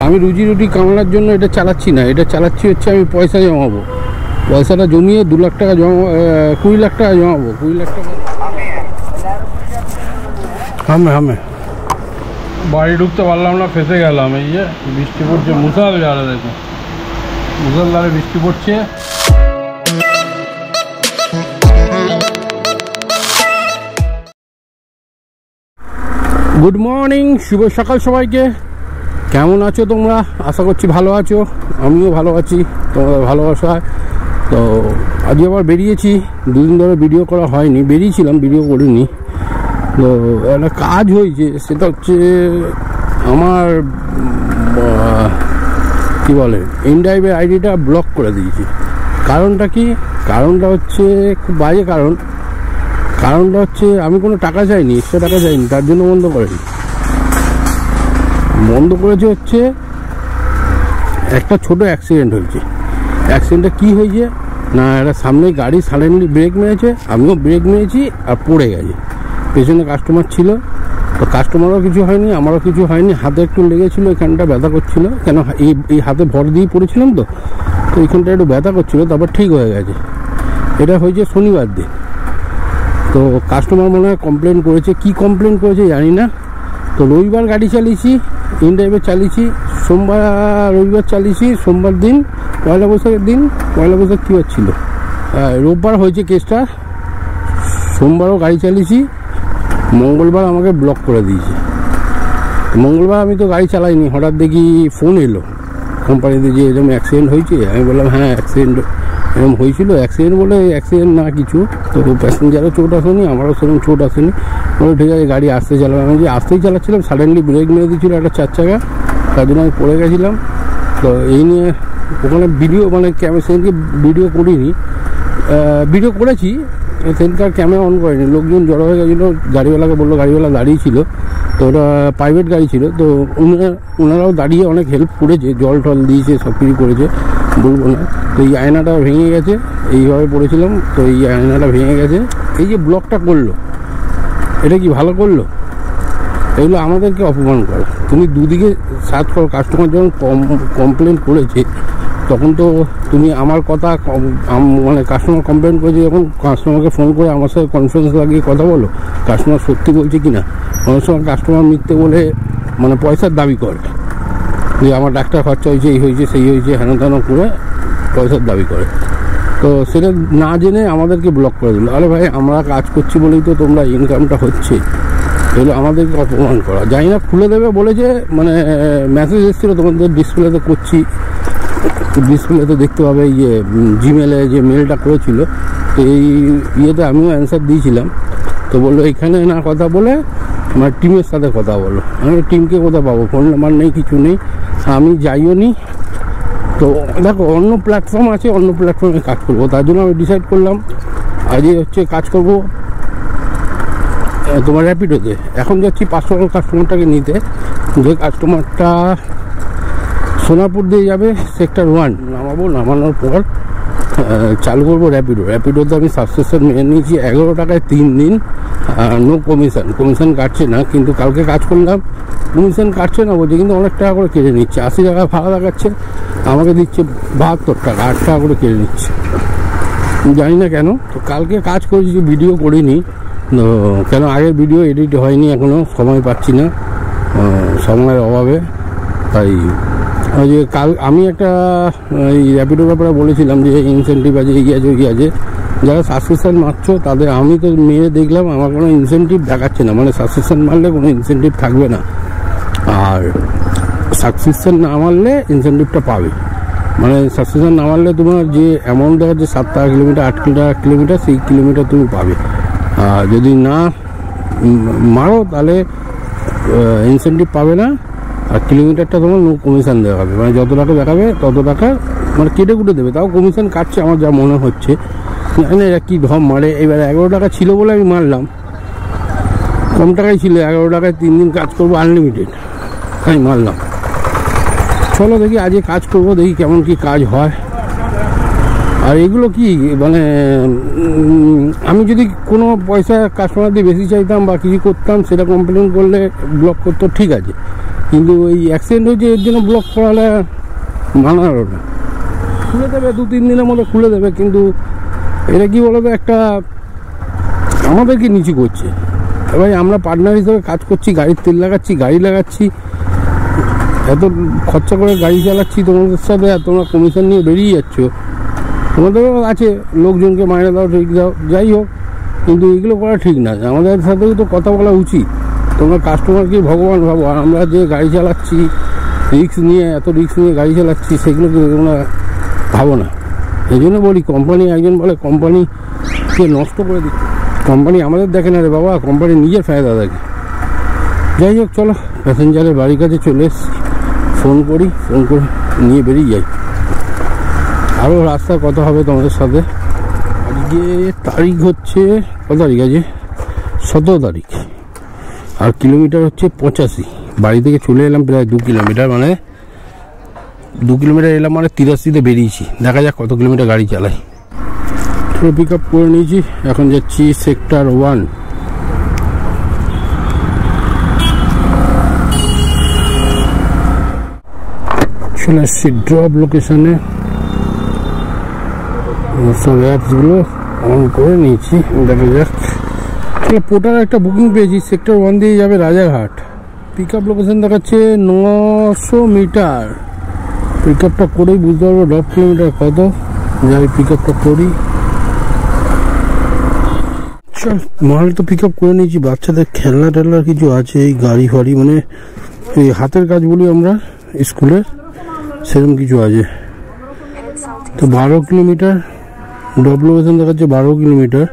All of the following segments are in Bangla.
আমি রুজি রুটি কামানোর জন্য এটা চালাচ্ছি না, এটা চালাচ্ছি হচ্ছে আমি পয়সা জমাবো, পয়সাটা জমিয়ে 2 লাখ টাকা 20 লাখ টাকা জমাবো, 20 লাখ টাকা। হ্যাঁ বাড়ি ঢুকতে পারলাম না, ফেসে গেলাম। এই যে বৃষ্টি পড়ছে, মুষলধারে, দেখো মুষলধারে বৃষ্টি পড়ছে। গুড মর্নিং, শুভ সকাল সবাইকে। কেমন আছো তোমরা? আশা করছি ভালো আছো, আমিও ভালো আছি তোমাদের ভালোবাসায়। তো আজকে আবার বেরিয়েছি, 2 দিন ধরে ভিডিও করা হয়নি, বেরিয়েছিলাম ভিডিও করিনি। তো একটা কাজ হয়েছে, সেটা হচ্ছে আমার কি বলে ইনড্রাইভের আইডিটা ব্লক করে দিয়েছি। কারণটা কি? কারণটা হচ্ছে খুব বাজে কারণটা হচ্ছে আমি কোনো টাকা চাইনি, এক্সট্রা টাকা চাইনি, তার জন্য বন্ধ করেছি। বন্ধ করেছে হচ্ছে একটা ছোট অ্যাক্সিডেন্ট হয়েছে। অ্যাক্সিডেন্টটা কি হয়েছে না, একটা সামনে গাড়ি সাডেনলি ব্রেক মেরেছে, আমিও ব্রেক মেরেছি আর পড়ে গেছে। পেছনে কাস্টমার ছিল, তো কাস্টমারও কিছু হয়নি, আমারও কিছু হয়নি। হাতে একটু লেগেছিল, এখানটা ব্যথা করছিল, কেন এই হাতে ভর দিয়ে পড়েছিলাম, তো এইখানটা একটু ব্যথা করছিল, তারপর ঠিক হয়ে গেছে। এটা হয়েছে শনিবার দিন। তো কাস্টমার মনে হয় কমপ্লেন করেছে, কি কমপ্লেন করেছে জানি না। তো রবিবার গাড়ি চালিয়েছি, ইনড্রাইভে চালিয়েছি, সোমবার রবিবার চালিয়েছি, সোমবার দিন পয়লা বৈশাখের দিন, পয়লা বৈশাখ কী হচ্ছিল, রোববার হয়েছে কেসটা। সোমবারও গাড়ি চালিয়েছি, মঙ্গলবার আমাকে ব্লক করে দিয়েছে। মঙ্গলবার আমি তো গাড়ি চালাইনি, হঠাৎ দেখি ফোন এলো কোম্পানিতে যে এরকম অ্যাক্সিডেন্ট হয়েছে। আমি বললাম হ্যাঁ অ্যাক্সিডেন্ট এরকম হয়েছিল। অ্যাক্সিডেন্ট বলে অ্যাক্সিডেন্ট না কিছু, তো প্যাসেঞ্জারও চোট আসেনি, আমারও সেরকম চোট আসেনি। বলে ঠিক আছে গাড়ি আসতে চালাম। আমি যে আসতেই চালাচ্ছিলাম, সাডেনলি ব্রেক মেরে দিয়েছিল একটা 4 চাকা, তার জন্য আমি পড়ে গেছিলাম। তো এই নিয়ে ওখানে ভিডিও সেদিনকে ভিডিও করিনি, ভিডিও করেছি, সেদিনকার ক্যামেরা অন করেনি। লোকজন জড়ো হয়ে গেছিলো, গাড়িওয়ালাকে বললো, গাড়িওয়ালা দাঁড়িয়ে ছিল, তো ওটা প্রাইভেট গাড়ি ছিল। তো ওনারাও দাঁড়িয়ে অনেক হেল্প করেছে, জল টল দিয়েছে, সব কিছু করেছে, বলবো না। তো এই আয়নাটা ভেঙে গেছে, এইভাবে পড়েছিলাম, তো এই আয়নাটা ভেঙে গেছে। এই যে ব্লকটা করলো, এটা কি ভালো করলো? এগুলো আমাদেরকে অপমান করে। তুমি দুদিকে সার্চ করো। কাস্টমার যখন কমপ্লেন করেছে, তখন তো তুমি আমার কথা কাস্টমার কমপ্লেন করেছে যখন, কাস্টমারকে ফোন করে আমার সাথে কনফারেন্স লাগিয়ে কথা বলো, কাস্টমার সত্যি বলছে কি না। অনেক সময় কাস্টমার মিথ্যে বলে পয়সার দাবি করে, যে আমার ডাক্তার খরচা হয়েছে, এই হয়েছে, সেই হয়েছে, হেন তেন করে পয়সার দাবি করে। তো সেটা না জেনে আমাদেরকে ব্লক করে দিল। আরে ভাই, আমরা কাজ করছি বলেই তো তোমরা ইনকামটা হচ্ছে, এগুলো আমাদেরকে অপমান করা। জানি না, খুলে দেবে বলেছে, মেসেজ এসেছিলো তোমাদের ডিসপ্লেতে করছি, ডিসপ্লেতে দেখতে পাবে। ইয়ে জিমেলে যে মেলটা করেছিল, তো এই ইয়েতে আমিও অ্যান্সার দিয়েছিলাম। তো বললো এখানে না কথা বলে টিমের সাথে কথা বলো। আমি টিমকে কোথায় পাবো, ফোন নাম্বার নেই, কিছু নেই, আমি যাইও নি। তো দেখো, অন্য প্ল্যাটফর্ম আছে, অন্য প্ল্যাটফর্মে কাজ করবো। তার জন্য আমি ডিসাইড করলাম আজকে হচ্ছে কাজ করবো তোমার র্যাপিডোতে। এখন যাচ্ছি 500 কাস্টমারটাকে নিতে, যে কাস্টমারটা সোনাপুর দিয়ে যাবে, সেক্টর 1 নামাবো। নামানোর পর চালু করবো র্যাপিডোতে আমি সাবস্ক্রিপশন মেনে নিয়েছি 11 টাকায় 3 দিন, নো কমিশন কাটছে না। কিন্তু কালকে কাজ করলাম, কমিশন কাটছে না বলছে, কিন্তু অনেক টাকা করে কেটে নিচ্ছে। 80 টাকা ভাড়া দেখাচ্ছে, আমাকে দিচ্ছে 72 টাকা, 8 টাকা করে কেটে নিচ্ছে, জানি না কেন। তো কালকে কাজ করেছি, ভিডিও করিনি, কেন আগের ভিডিও এডিট হয়নি, এখনও সময় পাচ্ছি না, সময়ের অভাবে। তাই ওই যে আমি একটা এই র্যাপিডোর ব্যাপারে বলেছিলাম যে ইনসেন্টিভ আছে, এই আছে, ওই আছে। যারা সাবস্ক্রিপশান মারছো তাদের আমি তো মেরে দেখলাম আমার কোনো ইনসেন্টিভ দেখাচ্ছে না, সাবস্ক্রিপশান মারলে কোনো ইনসেন্টিভ থাকবে না, আর সাবস্ক্রিপশান না মারলে ইনসেন্টিভটা পাবে। সাবস্ক্রিপশান না মারলে তোমার যে অ্যামাউন্ট দেখাচ্ছে 7 টাকা কিলোমিটার, 8 টাকা কিলোমিটার, সেই কিলোমিটার তুমি পাবে। আর যদি না মারো তাহলে ইনসেন্টিভ পাবে না, আর কিলোমিটারটা তোমার নো কমিশন দেখাবে, যত টাকা দেখাবে তত টাকা কেটে কুটে দেবে। তাও কমিশন কাটছে আমার যা মনে হচ্ছে, জানি না এরা কী ধম মারে। এবার 11 টাকা ছিল বলে আমি মারলাম, কম টাকায় ছিল, 11 টাকায় 3 দিন কাজ করবো আনলিমিটেড, আমি মারলাম। চলো দেখি আজকে কাজ করবো, দেখি কেমন কি কাজ হয়। আর এগুলো কি আমি যদি কোনো পয়সা কাস্টমার দিয়ে বেশি চাইতাম বা কিছু করতাম, সেটা কমপ্লেন করলে ব্লক করতো, ঠিক আছে। কিন্তু ওই অ্যাক্সিডেন্ট হয়েছে এর জন্য ব্লক করালে মানালো না। খুলে দেবে 2-3 দিনের মধ্যে খুলে দেবে, কিন্তু এটা কি বলতো একটা আমাদেরকে নিচু করছে। ভাই আমরা পার্টনার হিসেবে কাজ করছি, গাড়ির তেল লাগাচ্ছি, গাড়ি লাগাচ্ছি, এত খরচা করে গাড়ি চালাচ্ছি তোমাদের সাথে, আর তোমরা কমিশন নিয়ে বেরিয়ে যাচ্ছ। তোমাদেরও আছে লোকজনকে মাইনে দাও, ঠিক দাও, যাই হোক, কিন্তু এগুলো করা ঠিক না। আমাদের সাথেও তো কথা বলা উচিত। তোমরা কাস্টমারকে ভগবান ভাবো, আর আমরা যে গাড়ি চালাচ্ছি রিস্ক নিয়ে, এত রিস্ক নিয়ে গাড়ি চালাচ্ছি, সেগুলোকে তোমরা ভাবো না। এই জন্য বলি, কোম্পানি একজন বলে কোম্পানিকে নষ্ট করে দিচ্ছে। কোম্পানি আমাদের দেখে না রে বাবা, কোম্পানি নিজের ফায়দা দেখে। যাই হোক, চলো প্যাসেঞ্জারের বাড়ির কাছে চলে এসছি, ফোন করে নিয়ে বেরিয়ে যাই। আরও রাস্তায় কথা হবে তোমাদের সাথে। আজকে তারিখ হচ্ছে কত তারিখ আছে? 17 তারিখ, আর কিলোমিটার হচ্ছে 85। বাড়ি থেকে চলে এলাম প্রায় 2 কিলোমিটার, মানে 2 কিলোমিটার এলাম, মানে 83-তে বেরিয়েছি। দেখা যাক কত কিলোমিটার গাড়ি চালাই। তো পিক আপ করে নিয়েছি, এখন যাচ্ছি সেক্টর 1। চলে আসছি ড্রপ লোকেশনে, সব অ্যাপসগুলো অন করে নিয়েছি। দেখা যাক, তাহলে পোটার একটা বুকিং পেয়েছি, সেক্টর 1 দিয়ে যাবে রাজারহাট। পিক আপ লোকেশন দেখাচ্ছে 900 মিটার। পিক আপটা করেই বুঝতে পারবো ড্রপ কিলোমিটার কত। যাই পিক আপটা করি। চল, মাল তো পিক আপ করে নিয়েছি। বাচ্চাদের খেলনা টেলনার কিছু আছে, এই গাড়ি ফাড়ি, মানে এই হাতের কাজ বলি আমরা স্কুলে, সেরকম কিছু আছে। তো 12 কিলোমিটার ড্রপ লোকেশন দেখাচ্ছে, 12 কিলোমিটার,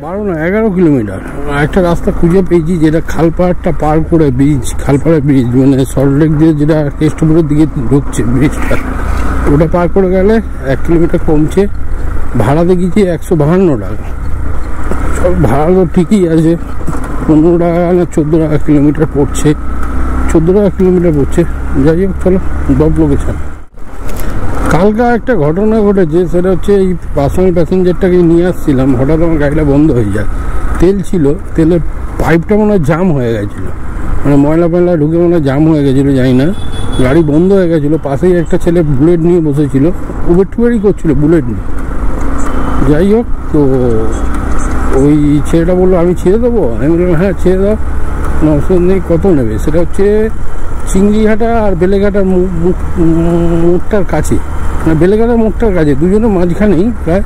12 না 11 কিলোমিটার। একটা রাস্তা খুঁজে পেয়েছি যেটা খালপাড়টা পার করে, ব্রিজ, খালপাড়া ব্রিজ, মানে সল্টলেক দিয়ে যেটা কেষ্টপুরের দিকে ঢুকছে ব্রিজটা, ওটা পার করে গেলে 1 কিলোমিটার কমছে। ভাড়া দেখেছি 152 টাকা। সব ভাড়া তো ঠিকই আছে, 15 টাকা না 14 টাকা কিলোমিটার পড়ছে, 14 টাকা কিলোমিটার পড়ছে। যাই হোক, চলো ড্রপ লোকেশন। কালকে একটা ঘটনা ঘটেছে, সেটা হচ্ছে এই পার্সোনাল প্যাসেঞ্জারটাকে নিয়ে আসছিলাম, হঠাৎ আমার গাড়িটা বন্ধ হয়ে যায়। তেল ছিল, তেলের পাইপটা মনে হয় জাম হয়ে গেছিলো, মানে ময়লা ফয়লা ঢুকে মনে হয় জাম হয়ে গেছিলো, জানি না, গাড়ি বন্ধ হয়ে গেছিলো। পাশেই একটা ছেলে বুলেট নিয়ে বসেছিল, উবের টুবেরই করছিল বুলেট নিয়ে। যাই হোক, তো ওই ছেলেটা বললো আমি ছেড়ে দেবো। আমি বললাম হ্যাঁ ছেড়ে দাও, অসুবিধা নেই। কত নেবে? সেটা হচ্ছে চিংড়িঘাটা আর বেলেঘাটার মোড়টার কাছে, মানে বেলেঘাটার মোড়টার কাছে, দুজনের মাঝখানেই প্রায়।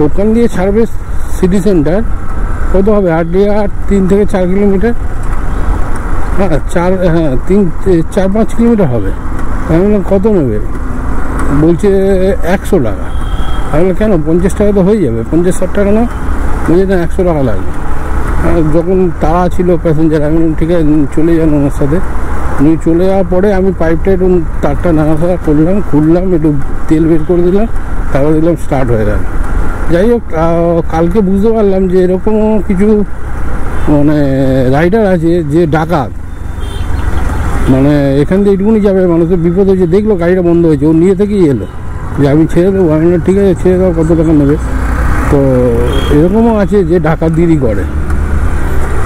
ওখান দিয়ে ছাড়বে সিটি সেন্টার। কত হবে? 3 থেকে 4 কিলোমিটার, হ্যাঁ 4-5 কিলোমিটার হবে। আমি বললাম কত নেবে? বলছে 100 টাকা। আমি বললাম কেন, 50 টাকা তো হয়ে যাবে, 50-60 টাকা না। বলছে না 100 টাকা লাগবে। যখন তাড়া ছিল প্যাসেঞ্জার, আমি ঠিক আছে চলে যান ওনার সাথে। উনি চলে যাওয়ার পরে আমি পাইপটা একটু তারটা নাড়াচাড়া করলাম, খুললাম, একটু তেল বের করে দিলাম, তারপর দিলাম স্টার্ট হয়ে গেল। যাই হোক, কালকে বুঝতে পারলাম যে এরকমও কিছু মানে রাইডার আছে যে ডাকাত, মানে এখান দিয়ে এইটুকুনি যাবে, মানুষের বিপদ হয়েছে, দেখলো গাড়িটা বন্ধ হয়েছে, ও নিয়ে থেকেই এলো যে আমি ছেড়ে দেবো। আমি বললাম ঠিক আছে ছেড়ে দাও, কত টাকা নেবে? তো এরকমও আছে যে ডাকাতগিরি করে,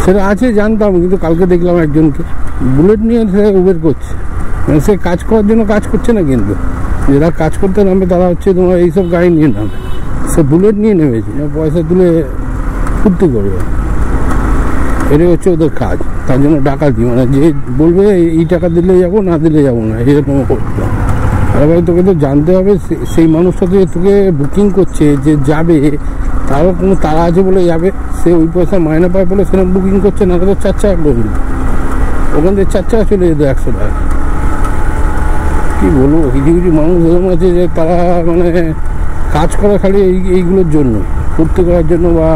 সেটা আছে জানতাম, কিন্তু কালকে দেখলাম একজনকে বুলেট নিয়ে সে উবের করছে, মানে সে কাজ করার জন্য কাজ করছে না, কিন্তু যারা কাজ করতে নামবে তারা হচ্ছে তোমার এইসব গাড়ি নিয়ে নামে। সে বুলেট নিয়ে নেমেছে, পয়সা তুলে ফুর্তি করবে, এটাই হচ্ছে ওদের কাজ। তার জন্য ডাকাতি, মানে যে বলবে এই টাকা দিলে যাবো, না দিলে যাবো না, এরকম করতে। আর ভাই তোকে তো জানতে হবে, সেই মানুষটা তো তোকে বুকিং করছে যে যাবে, তারও কোনো তাড়া আছে বলে যাবে, সে ওই পয়সা মাইনে পায় বলে সেরকম বুকিং করছে না। তো 4 টাকা করবে, ওখান থেকে 4 টাকা চলে যেত 100 টাকা। কী বলবো, কিছু কিছু মানুষ এরকম আছে যে তারা মানে কাজ করে খালি এইগুলোর জন্য, ফুর্তি করার জন্য বা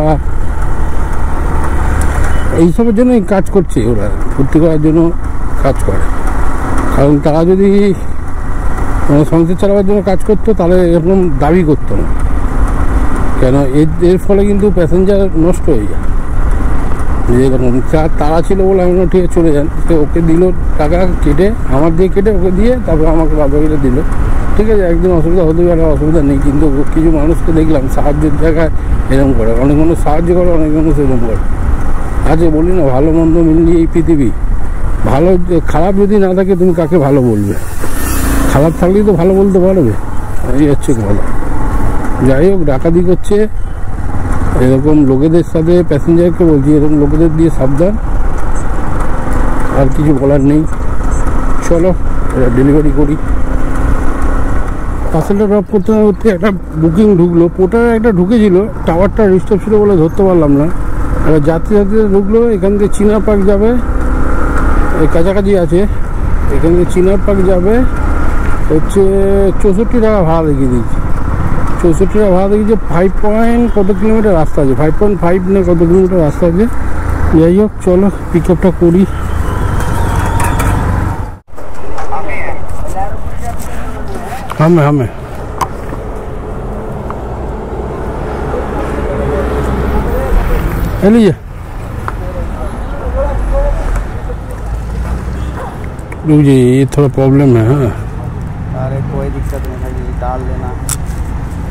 এইসবের জন্যই কাজ করছে। ওরা ফুর্তি করার জন্য কাজ করে, কারণ তারা যদি মানে সংসার চালাবার জন্য কাজ করতো তাহলে এরকম দাবি করতো না। কেন এর ফলে কিন্তু প্যাসেঞ্জার নষ্ট হয়ে যায়। যেরকম তারা ছিল বলে আমি ঠিক আছে চলে যান, সে ওকে দিল টাকা কেটে, আমার দিয়ে কেটে ওকে দিয়ে, তারপর আমাকে বাবাকে দিল। ঠিক আছে, একদিন অসুবিধা হতে পারে, অসুবিধা নেই, কিন্তু কিছু মানুষকে দেখলাম সাহায্যের জায়গায় এরকম করে, অনেক মানুষ সাহায্য করে, অনেক মানুষ এরকম করে আছে। বলি না ভালো মন্দ মিলিয়ে এই পৃথিবী, ভালো খারাপ যদি না থাকে তুমি কাকে ভালো বলবে? খারাপ থাকলেই তো ভালো বলতে পারবে। এই হচ্ছে কথা। যাই হোক, ডাকাতি করছে, এরকম লোকেদের সাথে, প্যাসেঞ্জারকে বলছি এরকম লোকেদের দিয়ে সাবধান, আর কিছু বলার নেই। চলো এটা ডেলিভারি করি। পার্সেলটা ড্রপ করতে করতে একটা বুকিং ঢুকলো, পোর্টারে একটা ঢুকেছিল, টাওয়ারটা ডিস্টার্ব ছিল বলে ধরতে পারলাম না। এবার যাত্রী ঢুকলো, এখান থেকে চিনার পার্ক যাবে, এই কাছাকাছি আছে, এখান থেকে চিনার পার্ক যাবে হচ্ছে 64 টাকা ভাড়া দেখিয়ে দিয়েছি। 64 টাকা ভাড়া দেখিয়েছে। 5 পয়েন্ট কত কিলোমিটার রাস্তা আছে, 5.5 না কত কিলোমিটার রাস্তা আছে। যাই হোক, চলো পিক আপটা করি। हमें लीजिए जी, ये थोड़ा प्रॉब्लम है। हाँ अरे कोई दिक्कत नहीं है, ये डाल लेना।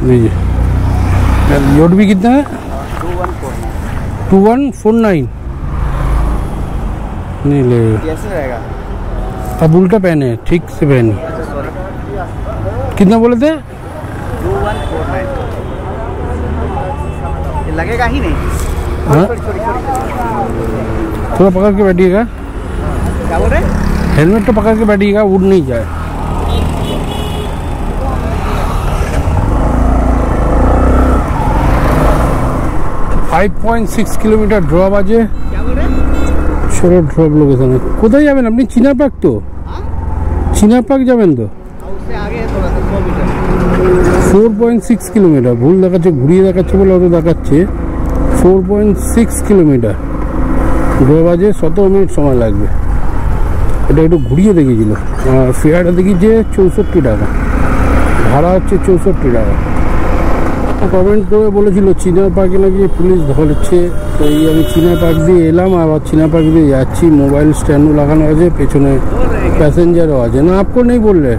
लीजिए। लोड भी कितना है? 2149। नहीं ले, कैसे रहेगा? अब उल्टा पहने, ठीक से पहने। कितना बोले थे? 2149। ये लगेगा ही नहीं। हाँ? थोड़ा पकड़ के बैठिएगा। क्या बोल रहे? हेलमेट तो पकड़ के बैठिएगा, उड़ नहीं जाए। फाइव 5.6 किलोमीटर ड्रॉप आजे। क्या बोल रहे? चलो ड्रॉप लोकेशन है। কোথায় যাবেন আপনি? চিনার পার্ক তো? চিনার পার্ক যাবেন তো? उससे आगे है थोड़ा सा 100 मीटर। 4.6 কিলোমিটার ভুল দেখাচ্ছে, ঘুরিয়ে দেখাচ্ছে বলে অত দেখাচ্ছে 4.6 কিলোমিটার। ড্রপ আছে, 17 মিনিট সময় লাগবে। এটা একটু ঘুরিয়ে দেখিয়েছিল। ফেয়ারটা দেখিয়েছে 64 টাকা, ভাড়া হচ্ছে 64 টাকা। কমেন্ট করে বলেছিল চিনার পার্কে নাকি পুলিশ ধরছে, তো এই আমি চিনার পার্ক দিয়ে এলাম, আবার চিনার পার্ক দিয়ে যাচ্ছি। মোবাইল স্ট্যান্ডও লাগানো আছে, পেছনে প্যাসেঞ্জারও আছে। না আপকো নেই বললে,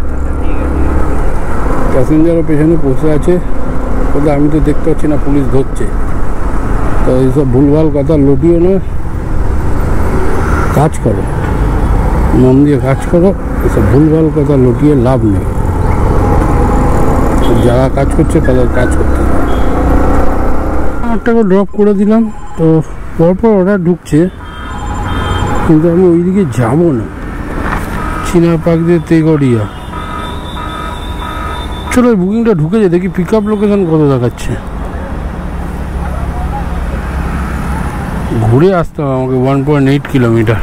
প্যাসেঞ্জারও পেছনে বসে আছে। কোথাও আমি তো দেখতে পাচ্ছি না পুলিশ ধরছে। তো এইসব ভুলভাল কথা লটিও না, কাজ করো, মন দিয়ে কাজ করো। এসব ভুলভাল কথা লটিয়ে লাভ নেই। যারা কাজ করছে তাদের কাজ করতে হবে। 8 টাকা ড্রপ করে দিলাম, তো পরপর অর্ডার ঢুকছে, কিন্তু আমি ওইদিকে যাবো না। চিনার পার্ক দিয়ে তেগড়িয়া। চলো বুকিংটা ঢুকেছে, দেখি পিক আপ লোকেশন কত দেখাচ্ছে। ঘুরে আসতে হবে আমাকে 1.8 কিলোমিটার।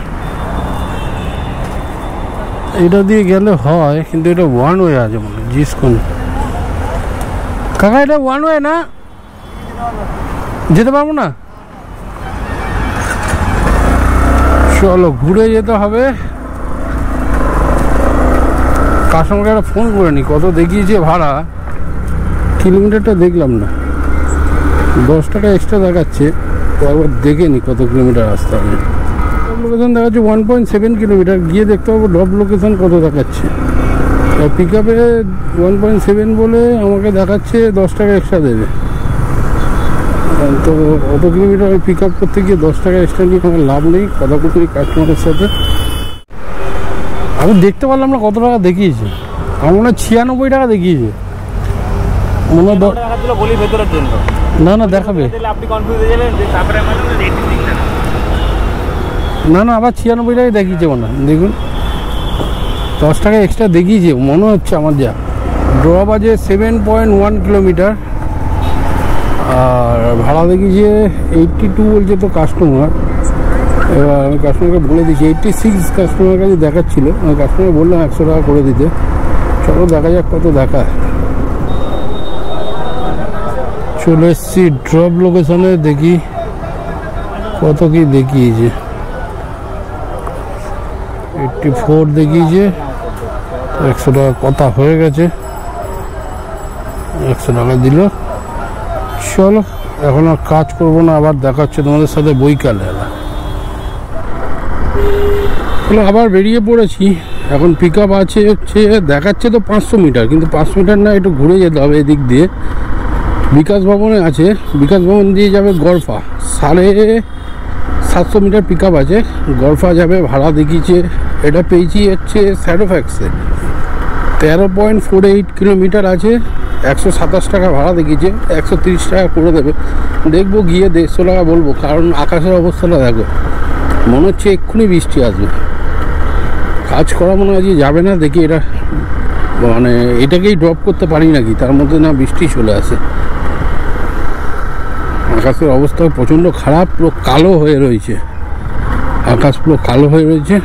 এটা দিয়ে গেলে হয়, কিন্তু এটা ওয়ান ওয়ে আছে মনে হয়। জিসকোন কাকা, এটা ওয়ান ওয়ে না, যেতে পারবো না। চলো ঘুরে যেতে হবে। কাস্টমারকে একটা ফোন করে নি, কত দেখিয়েছে ভাড়া। কিলোমিটারটা দেখলাম না, 10 টাকা এক্সট্রা দেখাচ্ছে। তো একবার দেখে নি কত কিলোমিটার রাস্তা হবে। ড্রপ লোকেশন দেখাচ্ছে 1.7 কিলোমিটার। গিয়ে দেখতে পাবো ড্রপ লোকেশন কত দেখাচ্ছে। পিক আপে 1.7 বলে আমাকে দেখাচ্ছে 10 টাকা এক্সট্রা দেবে। তো অত কিলোমিটার আমি পিক আপ করতে গিয়ে 10 টাকা এক্সট্রা নিয়ে আমার লাভ নেই। কথা বলতে কাস্টমারের সাথে আমি দেখতে পারলাম না কত টাকা দেখিয়েছে। আমার মনে হয় 96 টাকা দেখিয়েছে মনে হয়। না না দেখাবে না, না আবার 96 টাকায় দেখিয়েছে মনে হয়। দেখুন 10 টাকা এক্সট্রা দেখিয়েছে মনে হচ্ছে আমার। যা ড্রপ আছে 7.1 কিলোমিটার, আর ভাড়া দেখিয়েছে 82 বলছে তো কাস্টমার। এবার আমি কাস্টমারকে বলে দিচ্ছি 86 কাস্টমার কাছে দেখাচ্ছিল। আমি কাস্টমার বললাম 100 টাকা করে দিতে। চলো দেখা যাক কত দেখায়। চলে এসছি ড্রপ লোকেশনে, দেখি কত কি দেখিয়েছে। 84 দেখিয়েছে, 100 টাকা কথা হয়ে গেছে, 100 টাকা দিল। চলো এখন আর কাজ করবো না, আবার দেখা হচ্ছে তোমাদের সাথে বৈকালে। চলো আবার বেরিয়ে পড়েছি। এখন পিক আপ আছে হচ্ছে দেখাচ্ছে তো 500 মিটার, কিন্তু 500 মিটার না, একটু ঘুরে যেতে হবে এদিক দিয়ে। বিকাশ ভবনে আছে, বিকাশ ভবন দিয়ে যাবে গড়ফা। 700 মিটার পিক আপ আছে, গলফা যাবে, ভাড়া দেখিয়েছে। এটা পেয়েছি হচ্ছে স্যারোফ্যাক্সে, 13.48 কিলোমিটার আছে, 127 টাকা ভাড়া দেখিয়েছে, 130 টাকা করে দেবে। দেখবো গিয়ে 150 টাকা বলবো, কারণ আকাশের অবস্থাটা দেখো, মনে হচ্ছে এক্ষুনি বৃষ্টি আসবে। কাজ করা মনে হয় যে যাবে না, দেখি এটা মানে এটাকেই ড্রপ করতে পারি নাকি, তার মধ্যে না বৃষ্টি চলে আসে। আকাশের অবস্থা প্রচণ্ড খারাপ, পুরো কালো হয়ে রয়েছে, আকাশ পুরো কালো হয়ে রয়েছে।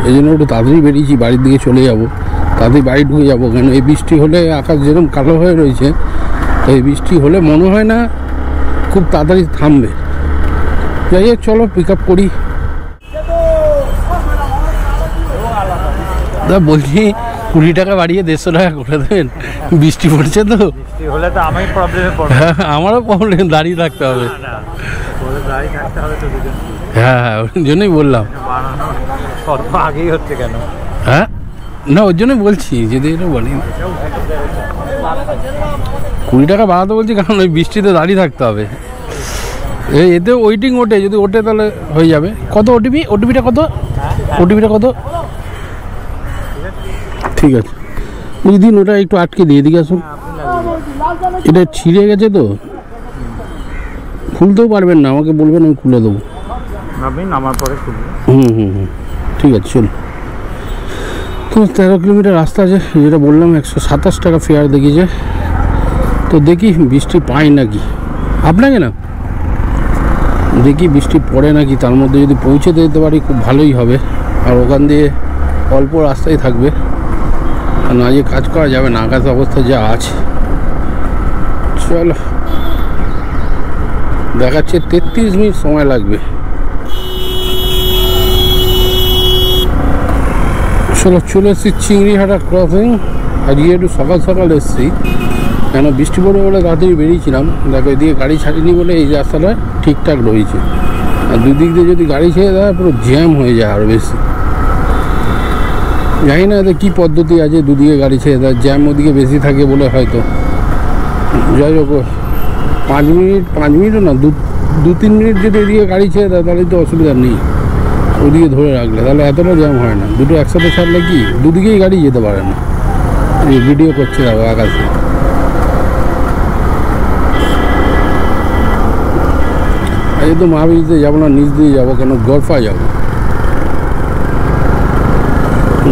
এই জন্য একটু তাড়াতাড়ি বেরিয়েছি, বাড়ির দিকে চলে যাব, তাড়াতাড়ি বাড়ি ঢুকে যাবো। কেন এই বৃষ্টি হলে আকাশ যেরকম কালো হয়ে রয়েছে, তো এই বৃষ্টি হলে মনে হয় না খুব তাড়াতাড়ি থামবে। যাই হোক, চলো পিক আপ করি। বলছি 20 টাকা বাড়িয়ে 150 টাকা করে দেবেন, বৃষ্টি পড়ছে তো। হলে তো আমি প্রবলেমে পড়ব। হ্যাঁ, আমারও প্রবলেম, দাঁড়িয়ে থাকতে হবে। হ্যাঁ হ্যাঁ, ওই জন্যই বললাম। আগেই হচ্ছে কেন? হ্যাঁ না, ওর জন্যই বলছি, যদি এটা বলি 20 টাকা বাড়াতে বলছি, কারণ ওই বৃষ্টিতে দাঁড়িয়ে থাকতে হবে। এতে ওয়েটিং ওঠে, যদি ওঠে তাহলে হয়ে যাবে। কত ওটিপিটা কত? ওটিপিটা কত? ঠিক আছে, ওই দিন ওটা একটু আটকে দিয়ে দিকে আসুন। এটা ছিঁড়ে গেছে তো, খুলতেও পারবেন না, আমাকে বলবেন, আমি খুলে দেবো। আপনি নামার পরে ঠিক আছে, চলুন। তো 13 কিলোমিটার রাস্তা আছে, যেটা বললাম 127 টাকা ফেয়ার দেখিয়েছে। তো দেখি বৃষ্টি পাই নাকি, আপনাকে না দেখি বৃষ্টি পড়ে নাকি, তার মধ্যে যদি পৌঁছে দিতে পারি খুব ভালোই হবে। আর ওখান দিয়ে অল্প রাস্তায় থাকবে, না যে কাজ করা যাবে না, আকাশ অবস্থা যা আছে। চলো, দেখাচ্ছে 33 মিনিট সময় লাগবে। চলে এসেছি চিংড়িহাটা ক্রসিং। আজকে একটু সকাল সকাল এসেছি, কেন বৃষ্টি পড়বে বলে তাড়াতাড়ি বেরিয়েছিলাম। দেখো, এদিকে গাড়ি ছাড়িনি বলে এই রাস্তাটা ঠিকঠাক রয়েছে, আর দুদিক দিয়ে যদি গাড়ি ছেড়ে দেয় পুরো জ্যাম হয়ে যায় আরও বেশি। জানি না এদের কী পদ্ধতি আছে, দুদিকে গাড়ি ছেড়ে দেয়, জ্যাম ওদিকে বেশি থাকে বলে হয়তো। যাই হোক, 5 মিনিটও না, 2-3 মিনিট যদি এদিকে গাড়ি ছেড়ে দেয় তাহলে তো অসুবিধা নেই, ওদিকে ধরে রাখলে তাহলে এতটা জ্যাম হয় না। দুটো একসাথে ছাড়লে কি দুদিকেই গাড়ি যেতে পারে না। ভিডিও করছে দেখো আকাশে। আজকে তো মহাবীরতে যাবো না, নিচ দিয়ে যাবো, কেন গরফা যাবো।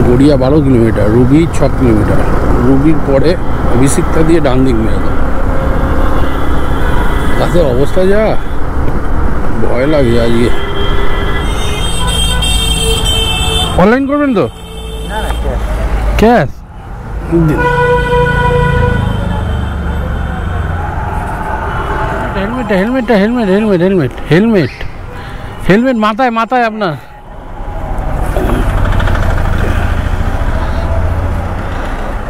Garia 12 kilometre, Ruby 6 kilometre. রুবির পরে অভিষিক্তা দিয়ে ডান দিক মেরে দেবো। গাছের অবস্থা যা, ভয় লাগে আজকে। অনলাইন করবেন তো? ক্যাশ? হেলমেট মাথায় আপনার।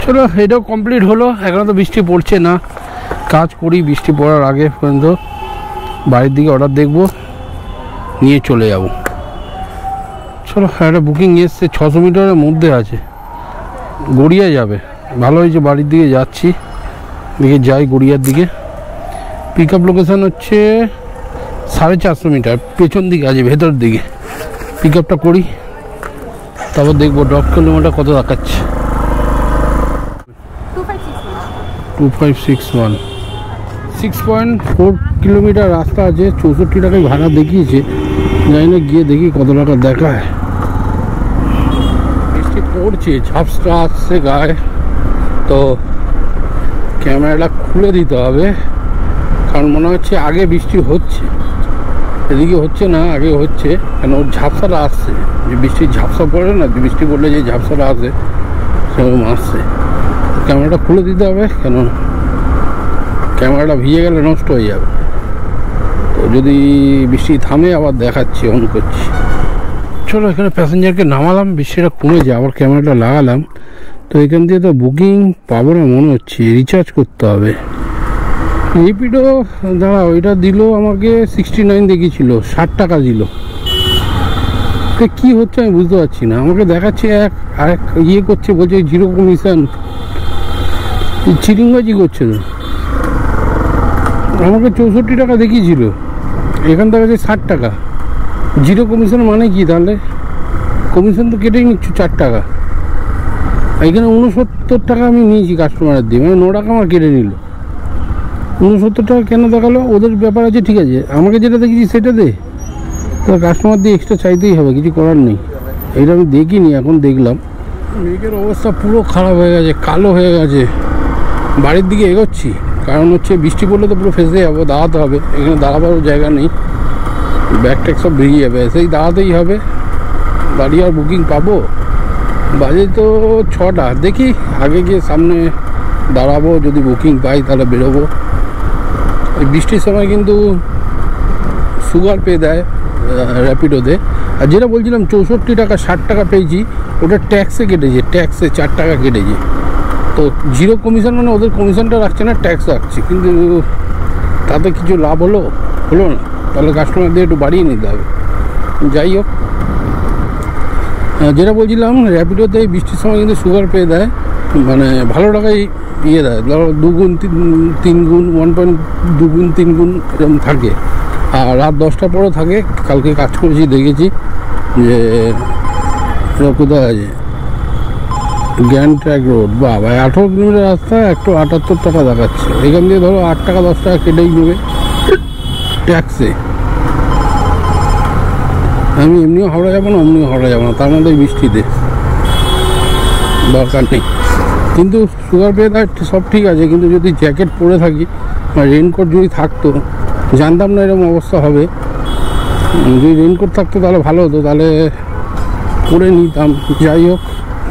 চলো, এটাও কমপ্লিট হলো। এখন তো বৃষ্টি পড়ছে না, কাজ করি বৃষ্টি পড়ার আগে পর্যন্ত। বাড়ির দিকে অর্ডার দেখবো, নিয়ে চলে যাব। চলো, একটা বুকিং এসছে, 600 মিটারের মধ্যে আছে, গড়িয়া যাবে। ভালো হয়েছে, বাড়ির দিকে যাচ্ছি, দিকে যাই গড়িয়ার দিকে। পিক আপ লোকেশান হচ্ছে 450 মিটার, পেছন দিকে আছে, ভেতর দিকে। পিক আপটা করি, তারপর দেখবো ড্রপ কিলোমিটার কত দেখাচ্ছে। 2561, 6.4 কিলোমিটার রাস্তা আছে, 64 টাকায় ভাড়া দেখিয়েছে। জানি না, গিয়ে দেখি কত টাকা দেখায়। বৃষ্টি পড়ছে, ঝাপসা আসছে গায়ে, তো ক্যামেরাটা খুলে দিতে হবে, কারণ মনে হচ্ছে আগে বৃষ্টি হচ্ছে, এদিকে হচ্ছে না, আগে হচ্ছে। কেন ওর ঝাপসাটা আসছে, যে বৃষ্টির ঝাপসা পড়ে না, বৃষ্টি পড়লে যে ঝাপসাটা আসে সেরকম আসছে। ক্যামেরাটা খুলে দিতে হবে, কেন ক্যামেরাটা ভিজে গেলে নষ্ট হয়ে যাবে। তো যদি বৃষ্টি থামে আবার দেখাচ্ছি, অন করছি। চলো, এখানে প্যাসেঞ্জারকে নামালাম, বৃষ্টিটা কমেছে, আবার ক্যামেরাটা লাগালাম। তো এখান দিয়ে তো বুকিং পাবো না মনে হচ্ছে, রিচার্জ করতে হবে। রেপিডো দাঁড়া, ওইটা দিল আমাকে 69 দেখিয়েছিল, 60 টাকা দিল। কি হচ্ছে আমি বুঝতে পারছি না, আমাকে দেখাচ্ছে আরেক ইয়ে করছে, বলছে 0 কমিশন। চিরিংবাজি করছে তো। আমাকে 64 টাকা দেখিয়েছিল, এখান থেকে 60 টাকা। জিরো কমিশন মানে কি তাহলে? কমিশন তো কেটেই নিচ্ছ 4 টাকা। এখানে 69 টাকা আমি নিয়েছি কাস্টমারের দিয়ে, মানে 9 টাকা আমার কেটে নিল। 69 টাকা কেন দেখালো? ওদের ব্যাপার আছে, ঠিক আছে, আমাকে যেটা দেখেছি সেটা দে, তো কাস্টমার দিয়ে এক্সট্রা চাইতেই হবে, কিছু করার নেই। এটা আমি দেখিনি, এখন দেখলাম। মেঘের অবস্থা পুরো খারাপ হয়ে গেছে, কালো হয়ে গেছে। বাড়ির দিকে এগোচ্ছি, কারণ হচ্ছে বৃষ্টি পড়লে তো পুরো ফেসে যাবো, দাঁড়াতে হবে। এখানে দাঁড়াবার জায়গা নেই, ব্যাগ ট্যাগ সব বেরিয়ে যাবে, সেই দাঁড়াতেই হবে। গাড়ি আর বুকিং পাবো? বাজে তো 6টা, দেখি আগে গিয়ে সামনে দাঁড়াবো, যদি বুকিং পাই তাহলে বেরোবো। এই বৃষ্টির সময় কিন্তু সুগার পেয়ে দেয় র্যাপিডোতে। আর যেটা বলছিলাম 64 টাকা 60 টাকা পেয়েছি, ওটা ট্যাক্সে কেটেছে, ট্যাক্সে 4 টাকা কেটেছে। তো জিরো কমিশন মানে ওদের কমিশনটা রাখছে না, ট্যাক্স রাখছে, কিন্তু তাতে কিছু লাভ হলো না। তাহলে কাস্টমারদের একটু বাড়িয়ে নিতে হবে। যাই হোক, যেটা বলছিলাম র্যাপিডোতে বৃষ্টির সময় কিন্তু সুগার পেয়ে দেয়, মানে ভালো টাকায় ইয়ে দেয়, ধরো 2 গুণ 3 গুণ 1.2 গুণ 3 গুণ এরকম থাকে। আর রাত 10টার পরেও থাকে। কালকে কাজ করেছি, দেখেছি যে কোথায় আছে গ্র্যান্ড ট্র্যাক রোড, বাবা 18 কিলোমিটার রাস্তা 178 টাকা দেখাচ্ছে। এখান দিয়ে ধরো 8 টাকা 10 টাকা কেটেই নেবে ট্যাক্সে। আমি এমনিও হাওড়া যাবো না, অমনিও হাওড়া যাবো না, তার মধ্যে বৃষ্টিতে দরকার নেই। কিন্তু সুগার পেয়ে দেয় সব ঠিক আছে, কিন্তু যদি জ্যাকেট পরে থাকি বা রেনকোট যদি থাকতো, জানতাম না এরকম অবস্থা হবে। যদি রেনকোট থাকতো তাহলে ভালো হতো, তাহলে পরে নিতাম। যাই হোক,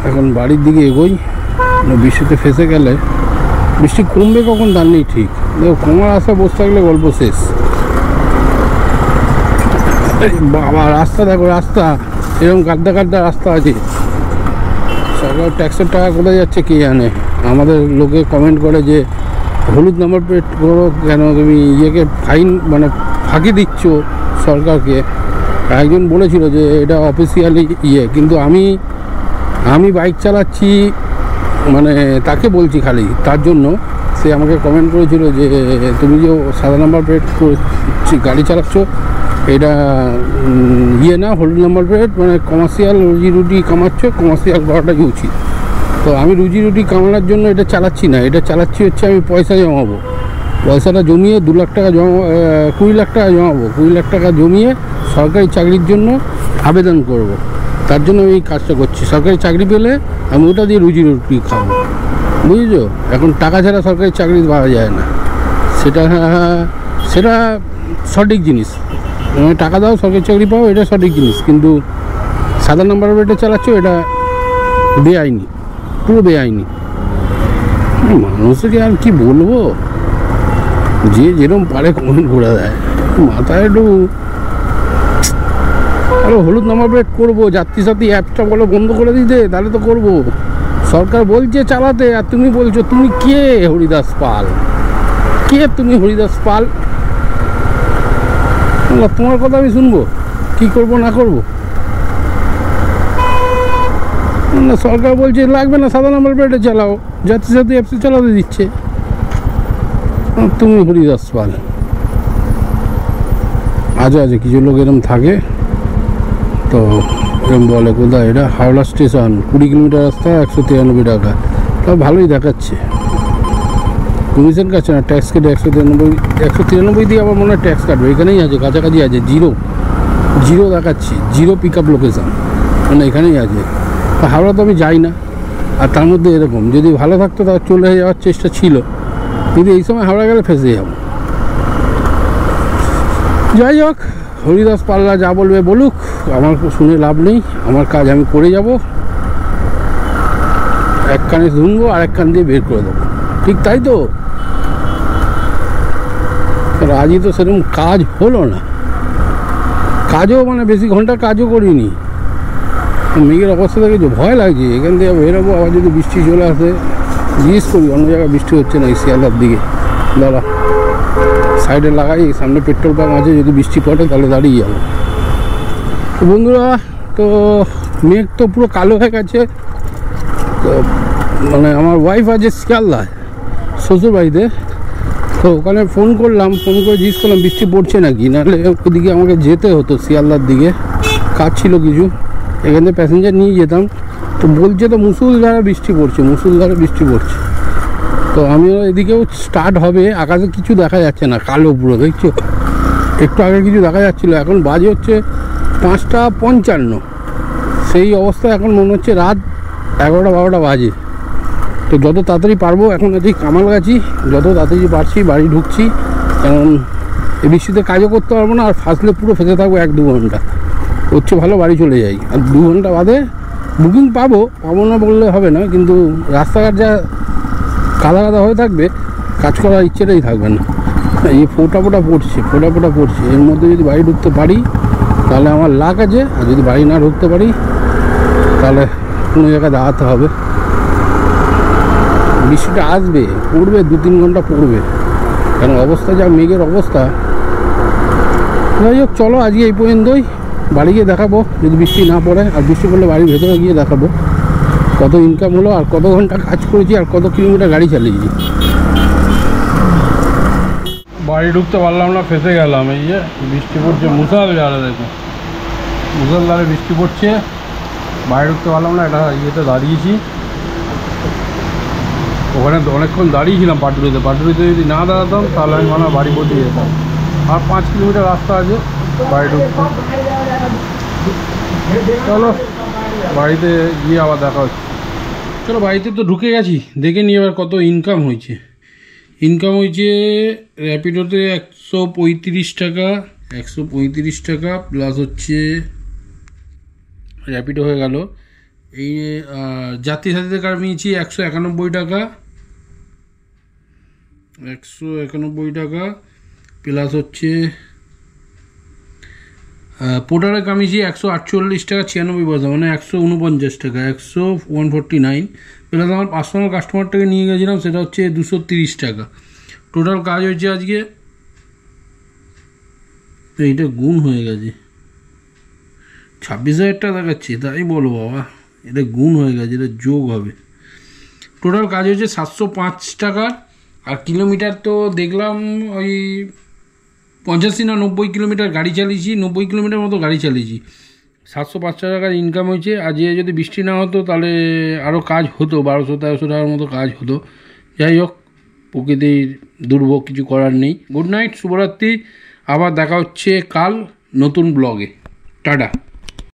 এখন বাড়ির দিকে এগোই। বৃষ্টিতে ফেসে গেলে বৃষ্টি কমবে কখন তার নেই ঠিক। কমার আশা বসে থাকলে গল্প শেষ। বাবা রাস্তা দেখো, রাস্তা এরকম গাদ্দা রাস্তা আছে। সরকার ট্যাক্সের টাকা কোথায় যাচ্ছে কে জানে। আমাদের লোকে কমেন্ট করে যে হলুদ নাম্বার প্লেট করো কেন, তুমি ইয়েকে ফাইন মানে ফাঁকি দিচ্ছ সরকারকে। একজন বলেছিল যে এটা অফিসিয়ালি ইয়ে, কিন্তু আমি বাইক চালাচ্ছি, মানে তাকে বলছি খালি তার জন্য। সে আমাকে কমেন্ট করেছিল যে তুমি যে সাদা নাম্বার প্লেট গাড়ি চালাচ্ছ, এটা ইয়ে না, হলুদ নাম্বার প্লেট, মানে কমার্শিয়াল রুজি রুটি কামাচ্ছ, কমার্শিয়াল করাটাই উচিত। তো আমি রুজি রুটি কামানোর জন্য এটা চালাচ্ছি না, এটা চালাচ্ছি হচ্ছে আমি পয়সা জমাবো। পয়সাটা জমিয়ে 2 লাখ টাকা 20 লাখ টাকা জমাবো। 20 লাখ টাকা জমিয়ে সরকারি চাকরির জন্য আবেদন করব। তার জন্য আমি এই কাজটা করছি। সরকারি চাকরি পেলে আমি ওটা দিয়ে রুজি রুটি খাবো, বুঝেছো? এখন টাকা ছাড়া সরকারি চাকরি পাওয়া যায় না, সেটা সঠিক জিনিস। টাকা দাও সরকারি চাকরি পাও, এটা সঠিক জিনিস। কিন্তু সাদা নাম্বার প্লেটে চালাচ্ছ, এটা বেআইনি, পুরো বেআইনি। মানুষকে আর কি বলবো, যে যেরকম পারে কমেন্ট করে দেয়, মাথায় একটু। আরে হলুদ নাম্বার প্লেট করবো, যাত্রী সাথী অ্যাপটা বলো বন্ধ করে দিতে, তাহলে তো করবো। সরকার বলছে চালাতে, আর তুমি বলছো তুমি কে হরিদাস পাল? কে তুমি হরিদাস পাল? তোমার কথা আমি শুনবো, কি করব না করব? না, সরকার বলছে লাগবে না, সাদা নাম্বার প্লেটে চালাও, যাত্রী সাথী অ্যাপসে চালাতে দিচ্ছে, তুমি হরিদাস পাল। আছে কিছু লোক এরকম থাকে, তো এরকম বলে। কোথায় এটা? হাওড়া স্টেশন, 20 কিলোমিটার রাস্তা 193 টাকা। তা ভালোই দেখাচ্ছে, কমিশন কাটছে না, ট্যাক্স কেটে 193 দিয়ে আবার মনে হয় ট্যাক্স কাটবে। এখানেই আছে, কাছাকাছি আছে, জিরো দেখাচ্ছি, জিরো পিক আপ লোকেশান, মানে এখানেই আছে। তা হাওড়া তো আমি যাই না, আর তার মধ্যে এরকম। যদি ভালো থাকতো তার চলে যাওয়ার চেষ্টা ছিল, কিন্তু এই সময় হাওড়া গেলে ফেসে যাব। যাই হোক, হরিদাস পাল্লা যা বলবে বলুক, আমার শুনে লাভ নেই। আমার কাজ আমি করে যাব, এক কানে শুনবো আর এক কান দিয়ে বের করে দেবো, ঠিক তাই তো? আজই তো সেরকম কাজ হলো না, কাজও মানে বেশি ঘন্টা কাজও করিনি। মেঘের অবস্থা থেকে যে ভয় লাগছে, এখান থেকে বেরোবো, আবার যদি বৃষ্টি চলে আসে। জিজ্ঞেস করি অন্য জায়গায় বৃষ্টি হচ্ছে না, এই শিয়ালদার দিকে। দাঁড়া, সাইডে লাগাই, সামনে পেট্রোল পাম্প আছে, যদি বৃষ্টি পড়ে তাহলে দাঁড়িয়ে যাবো। তো বন্ধুরা, তো মেঘ তো পুরো কালো হয়ে গেছে। তো মানে আমার ওয়াইফ আছে শিয়ালদায় শ্বশুর বাড়িতে, তো ওখানে ফোন করলাম, ফোন করে জিজ্ঞেস করলাম বৃষ্টি পড়ছে নাকি, নাহলে ওদিকে আমাকে যেতে হতো শিয়ালদার দিকে, কাজ ছিল কিছু, এখান থেকে প্যাসেঞ্জার নিয়ে যেতাম। তো বলছে তো মুষলধারে বৃষ্টি পড়ছে, মুষলধারে বৃষ্টি পড়ছে। তো আমিও এদিকেও স্টার্ট হবে, আকাশে কিছু দেখা যাচ্ছে না, কালো পুরো দেখছো, একটু আগে কিছু দেখা যাচ্ছিলো, এখন বাজে হচ্ছে 5:55, সেই অবস্থায় এখন মনে হচ্ছে রাত 11-12 বাজে। তো যত তাড়াতাড়ি পারবো, এখন আছি কামালগাছি, যত তাড়াতাড়ি পারছি বাড়ি ঢুকছি, কারণ এই বৃষ্টিতে কাজও করতে পারবো না, আর ফাঁসলে পুরো ফেসে থাকবো 1-2 ঘন্টা, হচ্ছে ভালো বাড়ি চলে যাই। আর 2 ঘন্টা বাদে বুকিং পাবো না বললে হবে না, কিন্তু রাস্তাঘাট যা কাদা কাদা হয়ে থাকবে, কাজ করার ইচ্ছেটাই থাকবে না। এই ফোটা পড়ছে, এর মধ্যে যদি বাড়ি ঢুকতে পারি তাহলে আমার লাক আছে, আর যদি বাড়ি না ঢুকতে পারি তাহলে কোনো জায়গায় দাঁড়াতে হবে। বৃষ্টিটা আসবে, পড়বে, 2-3 ঘন্টা পড়বে, কারণ অবস্থা যা মেঘের অবস্থা। যাই হোক, চলো আজকে এই পর্যন্তই, বাড়ি গিয়ে দেখাবো যদি বৃষ্টি না পড়ে, আর বৃষ্টি পড়লে বাড়ির ভেতরে গিয়ে দেখাবো কত ইনকাম হলো, আর কত ঘন্টা কাজ করেছি, আর কত কিলোমিটার গাড়ি চালিয়েছি। বাড়ি ঢুকতে পারলাম না, ফেসে গেলাম। এই যে বৃষ্টি পড়ছে মুষলধারে, দেখো মুষলধারে বৃষ্টি পড়ছে, বাড়ি ঢুকতে পারলাম না। এটা ইয়েতে দাঁড়িয়েছি, ওখানে অনেকক্ষণ দাঁড়িয়েছিলাম পাটুরিতে যদি না দাঁড়াতাম তাহলে আমি মনে হয় বাড়ি পৌঁছে যেতাম। আর 5 কিলোমিটার রাস্তা আছে বাড়ি ঢুকতে। চলো বাড়িতে গিয়ে আবার দেখা হচ্ছে। চলো বাড়িতে তো ঢুকে গেছি, দেখে নিই এবার কত ইনকাম হয়েছে। র্যাপিডোতে 135 টাকা, 135 টাকা প্লাস হচ্ছে র্যাপিডো হয়ে গেল। এই জাতীয় সাথীতে কার্ড নিয়েছি 191 টাকা, 191 টাকা প্লাস হচ্ছে পোর্টারে কামিয়েছি 148 টাকা 96 পয়সা, মানে 149 টাকা, 149 প্লাস আমার পার্সোনাল কাস্টমারটাকে নিয়ে গেছিলাম, সেটা হচ্ছে 230 টাকা। টোটাল কাজ হয়েছে আজকে, এইটা গুণ হয়ে গেছে 26,000 টাকা দেখাচ্ছে, তাই বলো বাবা, এটা গুণ হয়ে গেছে, এটা যোগ হবে। টোটাল কাজ হয়েছে 705 টাকা। আর কিলোমিটার তো দেখলাম ওই 85 না 90 কিলোমিটার গাড়ি চালিয়েছি, 90 কিলোমিটার মতো গাড়ি চালিয়েছি, 705 টাকার ইনকাম হয়েছে। আজ যদি বৃষ্টি না হতো তাহলে আরও কাজ হতো, 1200-1300 টাকার মতো কাজ হতো। যাই হোক, প্রকৃতির দুর্ভোগ, কিছু করার নেই। গুড নাইট, শুভরাত্রি, আবার দেখা হচ্ছে কাল নতুন ব্লগে। টাটা।